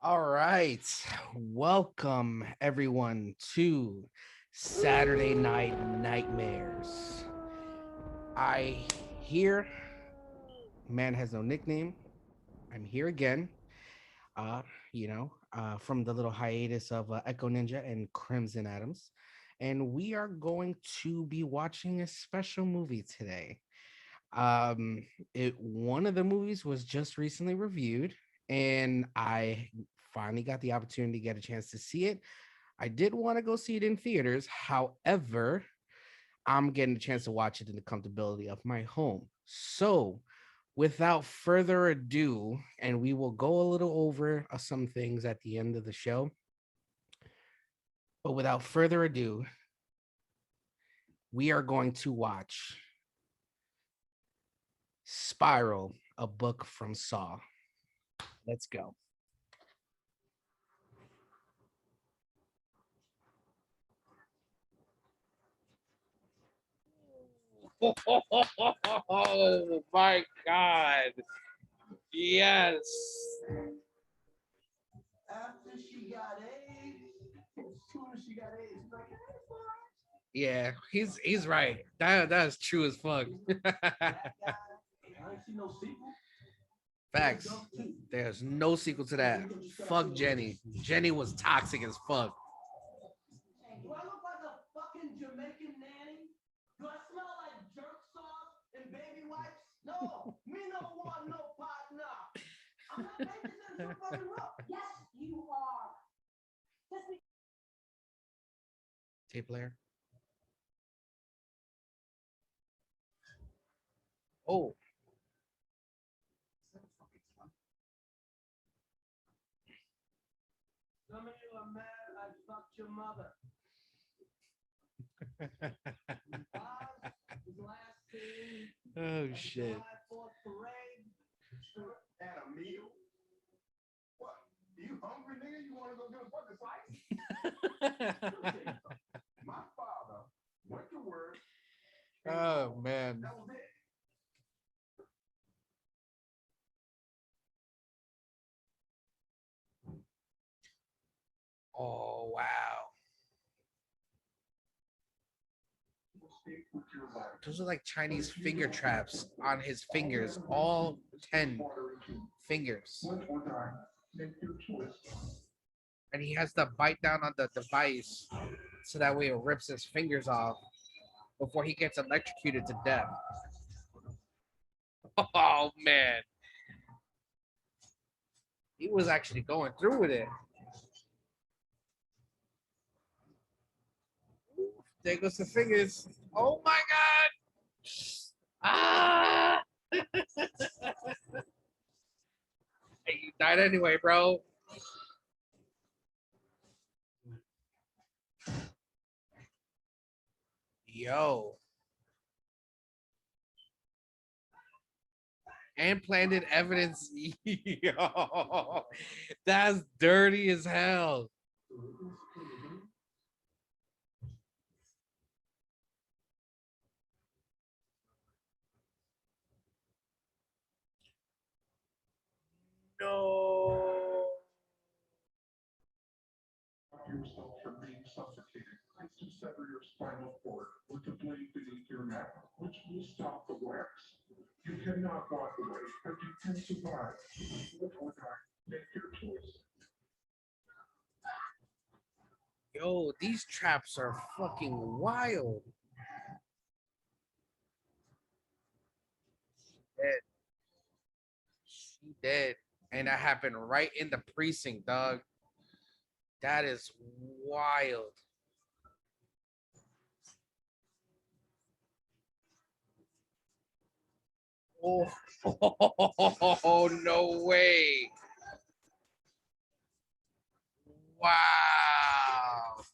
All right. Welcome everyone to Saturday Night Nightmares. I here, man has no nickname. I'm here again. Uh, from the little hiatus of Echo Ninja and Crimson Adams. And we are going to be watching a special movie today. One of the movies was just recently reviewed, and I finally got the opportunity to get a chance to see it. I did want to go see it in theaters. However, I'm getting a chance to watch it in the comfortability of my home. So, without further ado, and we will go a little over some things at the end of the show, but without further ado, we are going to watch Spiral, a book from Saw. Let's go. Oh my God. Yes. After she got AIDS, as soon as she got AIDS, like, yeah, he's right. That's true as fuck. Facts. There's no sequel to that. Fuck Jenny. Jenny was toxic as fuck. Do I look like a fucking Jamaican nanny? Do I smell like jerk sauce and baby wipes? No, me no want no partner. I'm not babysitting somebody rough. Yes, you are. Tape player. Oh. Some of you are mad I fucked your mother. Oh shit. At a meal? What? You hungry, nigga? You want to go get a fucking slice? My father went to work. Oh man. That was it. Oh wow. Those are like Chinese finger traps on his fingers, all 10 fingers. And he has to bite down on the device so that way it rips his fingers off before he gets electrocuted to death. Oh man. He was actually going through with it. There goes the fingers. Oh my God. Ah. Hey, you died anyway, bro. Yo. And planted evidence. Yo. That's dirty as hell. No. Yourself from being suffocated is to sever your spinal cord or to bleed beneath your neck, which will stop the wax. You cannot walk away, but you can survive. Live or die. Make your choice. Yo, these traps are fucking wild. Dead. She dead. And that happened right in the precinct, dog. That is wild. Oh, oh no way. Wow.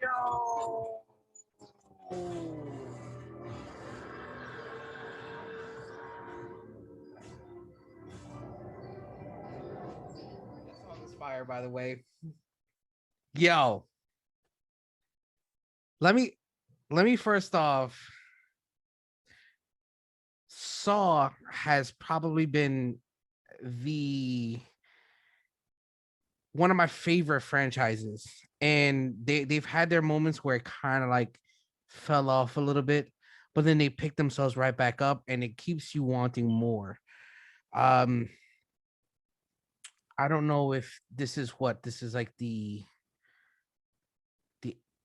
Yo. This song is fire, by the way. Yo, let me first off. Saw has probably been the one of my favorite franchises, and they've had their moments where it kind of like fell off a little bit, but then they pick themselves right back up, and it keeps you wanting more. Um, I don't know if this is like the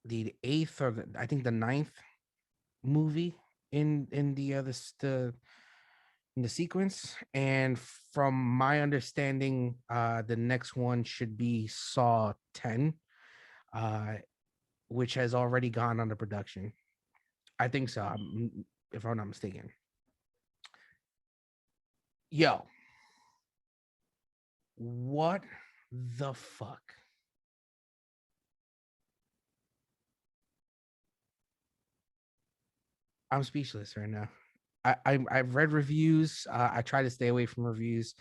the eighth or I think the ninth movie in the in the sequence, and from my understanding, the next one should be Saw 10, uh, which has already gone under production. I think so, if I'm not mistaken. Yo, what the fuck? I'm speechless right now. I've read reviews. I try to stay away from reviews.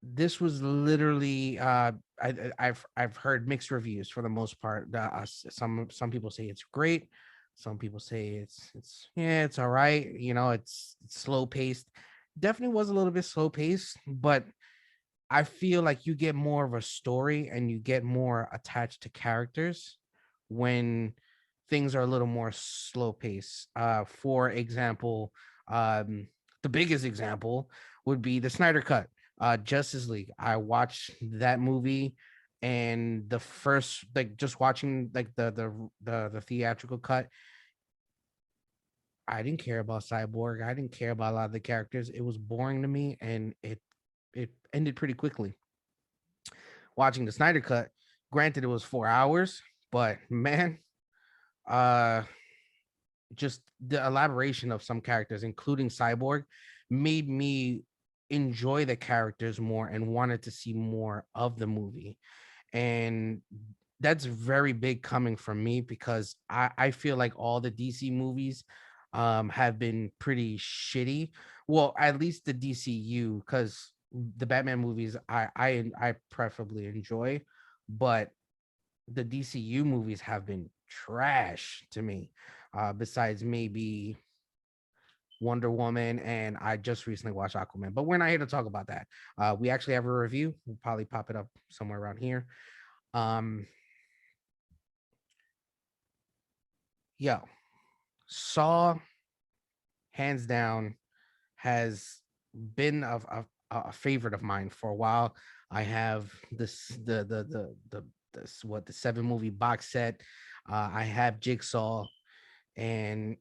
This was literally I've heard mixed reviews for the most part. Some people say it's great. Some people say it's yeah, it's all right. You know, it's slow paced. Definitely was a little bit slow paced, but I feel like you get more of a story and you get more attached to characters when things are a little more slow pace. For example, um, the biggest example would be the Snyder Cut, Justice League. I watched that movie, and the first, like, just watching like the theatrical cut, I didn't care about Cyborg. I didn't care about a lot of the characters. It was boring to me, and it ended pretty quickly. Watching the Snyder Cut, granted it was 4 hours, but man, uh just the elaboration of some characters, including Cyborg, made me enjoy the characters more and wanted to see more of the movie. And that's very big coming from me because I feel like all the DC movies have been pretty shitty. Well, at least the DCU, because the Batman movies I preferably enjoy, but the DCU movies have been trash to me. Besides maybe Wonder Woman, and I just recently watched Aquaman. But we're not here to talk about that. We actually have a review. We'll probably pop it up somewhere around here. Um, yo, Saw, hands down, has been a favorite of mine for a while. I have this the this what the 7 movie box set. I have Jigsaw, and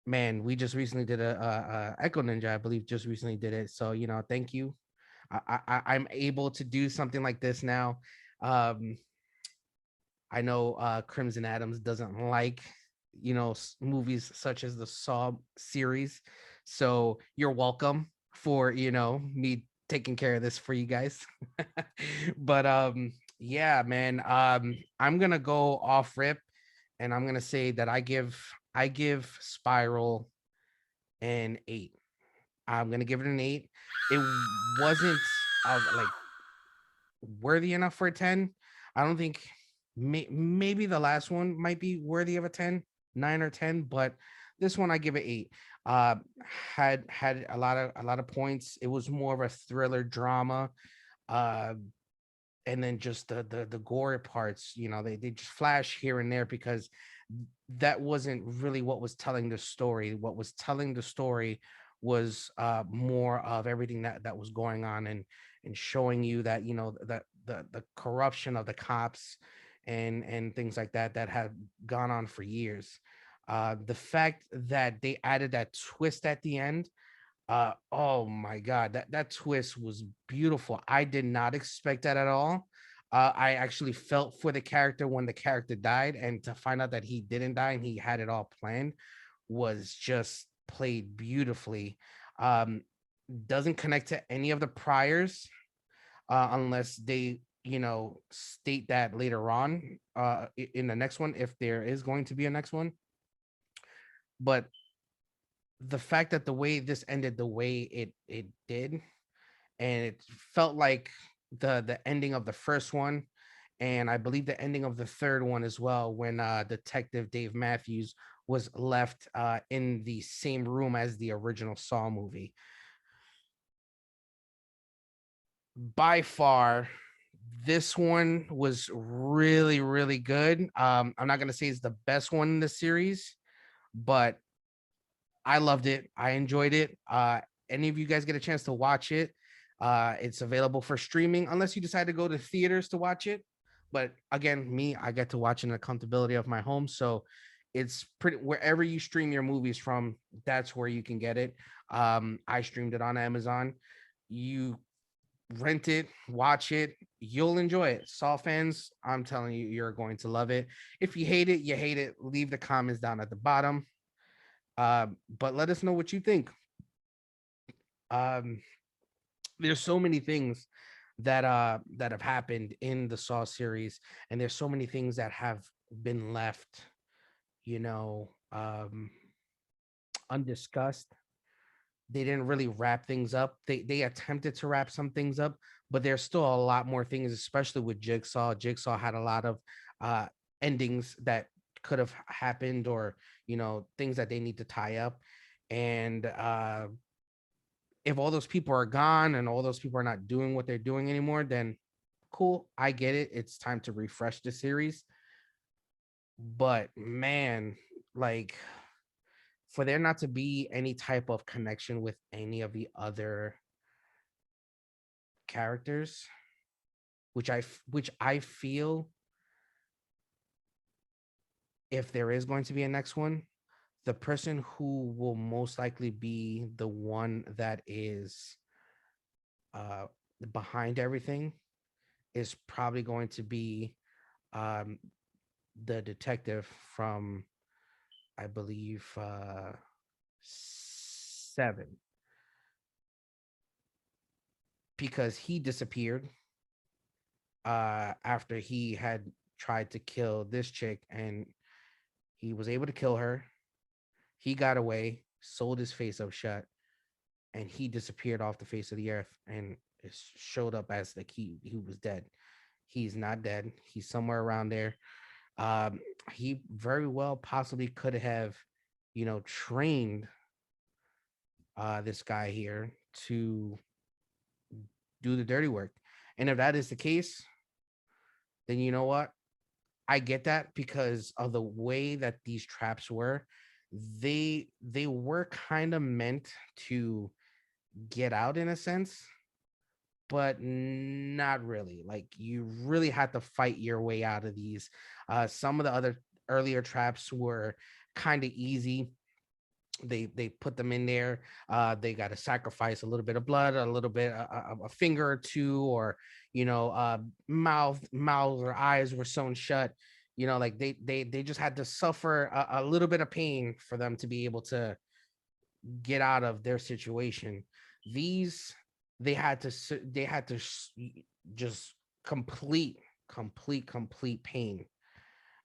man, we just recently did a Echo Ninja, I believe, just recently did it. So thank you. I'm able to do something like this now. Um, I know Crimson Adams doesn't like movies such as the Saw series, so you're welcome for me taking care of this for you guys. But yeah, man, I'm gonna go off rip, and I'm gonna say that I give Spiral an 8. I'm gonna give it an 8. It wasn't like worthy enough for a 10. I don't think maybe the last one might be worthy of a 10, 9 or 10, but this one I give it 8. Uh had a lot of points. It was more of a thriller drama. Uh and then just the gore parts, they just flash here and there because that wasn't really what was telling the story. What was telling the story was more of everything that was going on, and showing you that that the corruption of the cops and things like that have gone on for years. The fact that they added that twist at the end, oh my god, that twist was beautiful. I did not expect that at all. I actually felt for the character when the character died, and to find out that he didn't die and he had it all planned was just played beautifully. Um, doesn't connect to any of the priors, unless they state that later on in the next one, if there is going to be a next one. But the fact that the way this ended the way it did, and it felt like the ending of the first one, and I believe the ending of the third one as well, when Detective Dave Matthews was left in the same room as the original Saw movie. By far, this one was really, really good. I'm not gonna say it's the best one in the series, but I loved it. I enjoyed it. Any of you guys get a chance to watch it, it's available for streaming unless you decide to go to theaters to watch it. But again, me, I get to watch in the comfortability of my home. So it's pretty wherever you stream your movies from, that's where you can get it. I streamed it on Amazon. You rent it, watch it, you'll enjoy it. Saw fans, I'm telling you, you're going to love it. If you hate it, you hate it. Leave the comments down at the bottom. But let us know what you think. Um, there's so many things that have happened in the Saw series, and there's so many things that have been left, you know, undiscussed. They didn't really wrap things up. They attempted to wrap some things up, but there's still a lot more things, especially with Jigsaw. Jigsaw had a lot of uh endings that could have happened, or things that they need to tie up. And if all those people are gone and all those people are not doing what they're doing anymore, then cool, I get it. It's time to refresh the series. But man, like, for there not to be any type of connection with any of the other characters, which I feel, if there is going to be a next one, the person who will most likely be the one that is uh behind everything is probably going to be um the detective from, I believe, seven, because he disappeared after he had tried to kill this chick, and he was able to kill her. He got away, sold his face up shut, and he disappeared off the face of the earth, and it showed up as like he was dead. He's not dead. He's somewhere around there. Um, he very well possibly could have, trained this guy here to do the dirty work. And if that is the case, then you know what? I get that, because of the way that these traps were. They were kind of meant to get out in a sense, but not really. Like, you really had to fight your way out of these. Some of the other earlier traps were kind of easy. They put them in there. They got to sacrifice a little bit of blood, a little bit, a finger or two, or mouth or eyes were sewn shut. Like, they just had to suffer a little bit of pain for them to be able to get out of their situation. These, they had to just complete pain.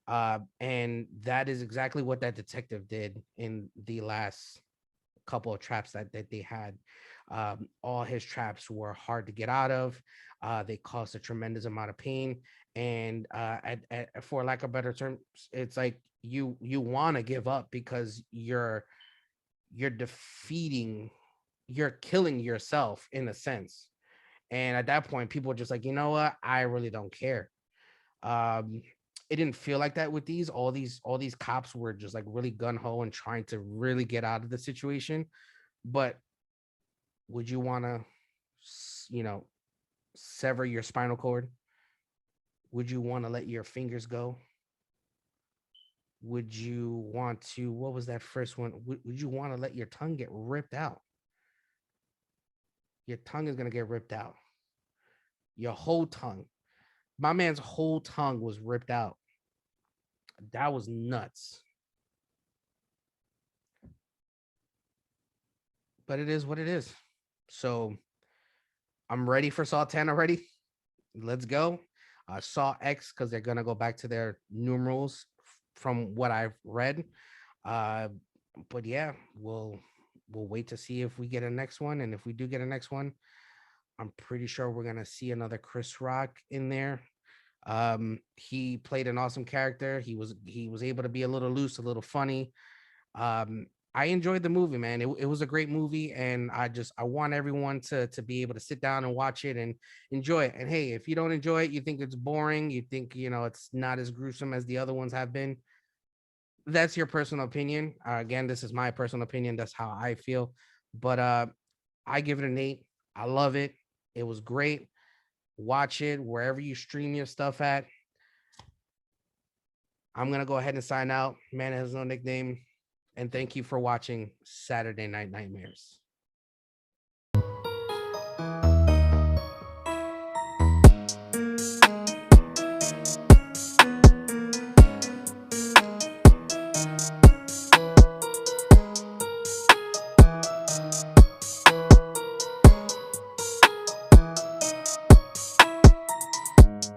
And that is exactly what that detective did in the last couple of traps that they had. All his traps were hard to get out of. They caused a tremendous amount of pain, and for lack of better terms, it's like you want to give up, because you're defeating, you're killing yourself in a sense. And at that point, people are just like, you know what, I really don't care. um it didn't feel like that with these. All these cops were just like really gun-ho and trying to really get out of the situation. But would you want to, you know sever your spinal cord? Would you want to let your fingers go? Would you want to, what was that first one, would you want to let your tongue get ripped out? Your tongue is going to get ripped out. Your whole tongue. My man's whole tongue was ripped out. That was nuts. But it is what it is. So I'm ready for Saw 10 already. Let's go. Saw X, because they're gonna go back to their numerals from what I've read. Uh, but yeah, we'll wait to see if we get a next one, and if we do get a next one, I'm pretty sure we're gonna see another Chris Rock in there. He played an awesome character. He was able to be a little loose, a little funny. um I enjoyed the movie, man. It was a great movie, and I want everyone to be able to sit down and watch it and enjoy it. And hey, if you don't enjoy it, you think it's boring, you think, it's not as gruesome as the other ones have been, that's your personal opinion. Again, this is my personal opinion. That's how I feel. But I give it an 8. I love it. It was great. Watch it wherever you stream your stuff at. I'm gonna go ahead and sign out. Man has no nickname. And thank you for watching Saturday Night Nightmares.